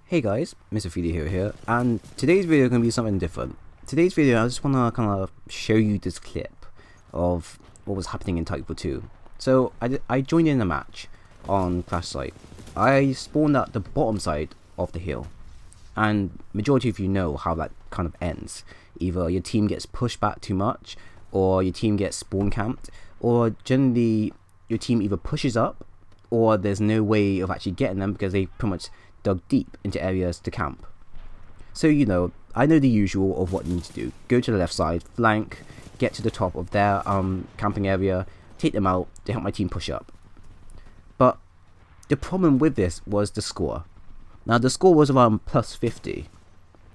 Hey guys, Mr. 3D Hero here, and today's video is going to be something different. Today's video, I just want to kind of show you this clip of what was happening in TitanFall 2. So, I joined in a match on Clash site. I spawned at the bottom side of the hill, and majority of you know how that kind of ends. Either your team gets pushed back too much, or your team gets spawn camped, or generally your team either pushes up, or there's no way of actually getting them because they pretty much dug deep into areas to camp. So I know the usual of what you need to do. Go to the left side, flank, get to the top of their camping area, take them out to help my team push up. But the problem with this was the score. Now the score was around plus 50,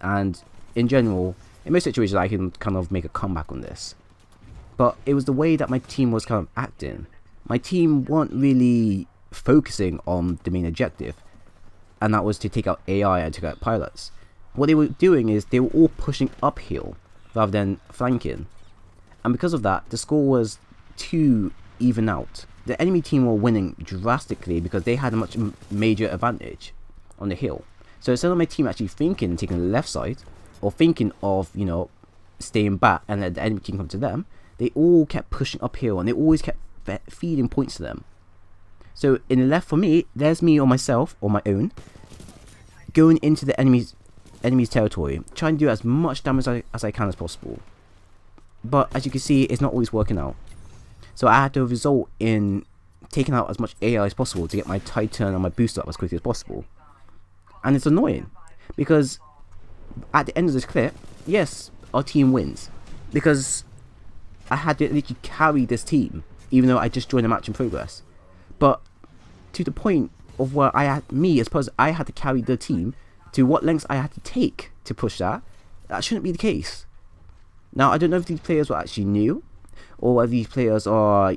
and in general, in most situations I can kind of make a comeback on this. But it was the way that my team was kind of acting. My team weren't really focusing on the main objective, and that was to take out AI and take out pilots. What they were doing is they were all pushing uphill rather than flanking, and because of that the score was too even out. The enemy team were winning drastically because they had a much major advantage on the hill. So instead of my team actually thinking taking the left side, or thinking of staying back and let the enemy team come to them, they all kept pushing uphill and they always kept feeding points to them. So in the left for me, there's me or myself or my own going into the enemy's territory, trying to do as much damage as I can as possible. But as you can see, it's not always working out. So I had to result in taking out as much AI as possible to get my Titan and my booster up as quickly as possible. And it's annoying because at the end of this clip, yes, our team wins because I had to literally carry this team even though I just joined a match in progress. But to the point of where I had to carry the team to what lengths I had to take to push that shouldn't be the case. Now I don't know if these players were actually new, or whether these players are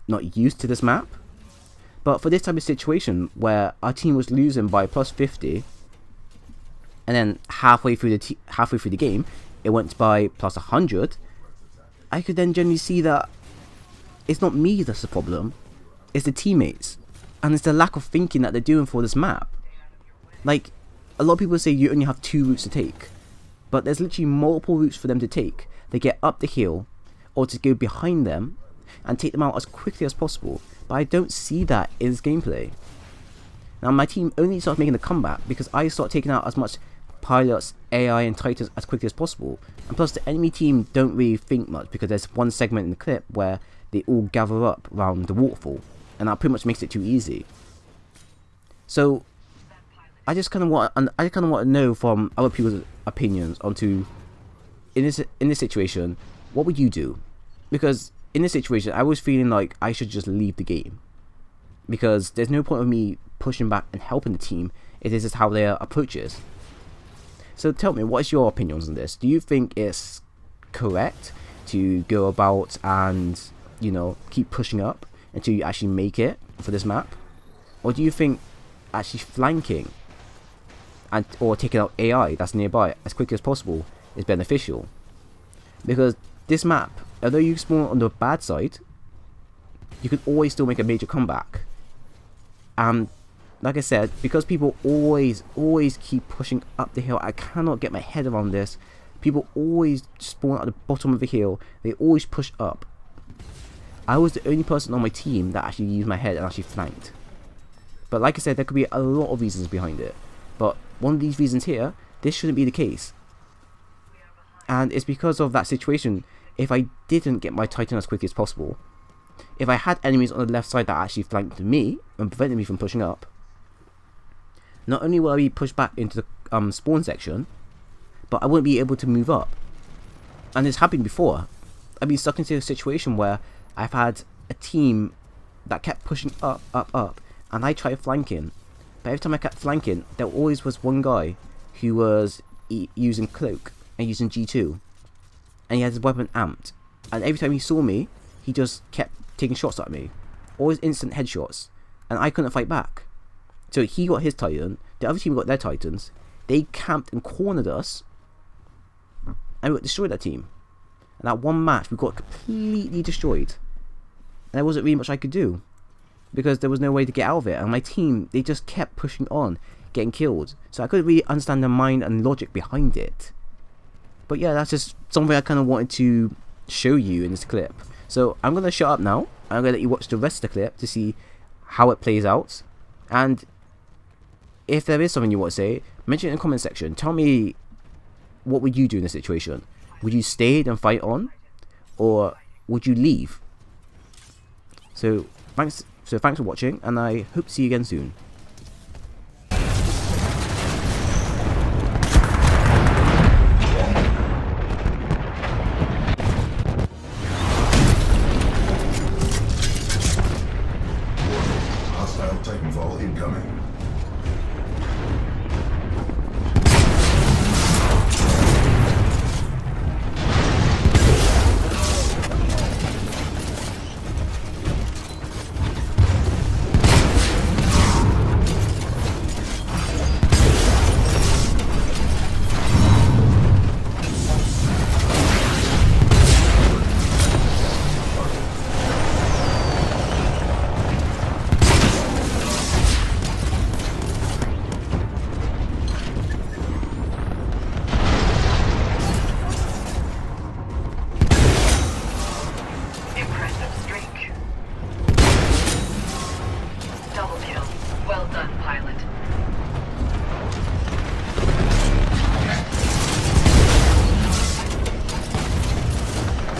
not used to this map. But for this type of situation where our team was losing by plus 50, and then halfway through the game it went by plus 100, I could then generally see that it's not me that's the problem. It's the teammates, and it's the lack of thinking that they're doing for this map. Like, a lot of people say you only have 2 routes to take, but there's literally multiple routes for them to take. They get up the hill, or to go behind them and take them out as quickly as possible. But I don't see that in this gameplay. Now my team only starts making a comeback because I start taking out as much pilots, AI and Titans as quickly as possible. And plus the enemy team don't really think much because there's one segment in the clip where they all gather up around the waterfall, and that pretty much makes it too easy. So I just kind of want to know from other people's opinions onto in this situation, what would you do? Because in this situation I was feeling like I should just leave the game because there's no point of me pushing back and helping the team if this is how their approach is. So tell me, what is your opinions on this? Do you think it's correct to go about and keep pushing up until you actually make it for this map? Or do you think actually flanking or taking out AI that's nearby as quickly as possible is beneficial? Because this map, although you spawn on the bad side, you can always still make a major comeback. And like I said, because people always keep pushing up the hill, I cannot get my head around this. People always spawn at the bottom of the hill, they always push up. I was the only person on my team that actually used my head and actually flanked. But like I said, there could be a lot of reasons behind it. But one of these reasons here, this shouldn't be the case. And it's because of that situation. If I didn't get my Titan as quickly as possible, if I had enemies on the left side that actually flanked me and prevented me from pushing up, not only will I be pushed back into the spawn section, but I wouldn't be able to move up. And it's happened before. I've been stuck into a situation where I've had a team that kept pushing up, and I tried flanking. But every time I kept flanking, there always was one guy who was using cloak and using G2, and he had his weapon amped. And every time he saw me, he just kept taking shots at me, always instant headshots, and I couldn't fight back. So he got his Titan, the other team got their Titans, they camped and cornered us, and we destroyed that team. And that one match, we got completely destroyed. And there wasn't really much I could do because there was no way to get out of it. And my team, they just kept pushing on, getting killed. So I couldn't really understand the mind and logic behind it. But yeah, that's just something I kind of wanted to show you in this clip. So I'm going to shut up now. I'm going to let you watch the rest of the clip to see how it plays out. And if there is something you want to say, mention it in the comment section. Tell me, what would you do in this situation? Would you stay and fight on? Or would you leave? So thanks for watching, and I hope to see you again soon. Hostile TitanFall incoming. Well done, pilot.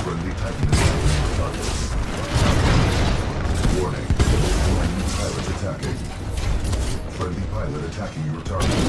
Friendly Titan target. Warning. Pilot attacking. Friendly pilot attacking your target.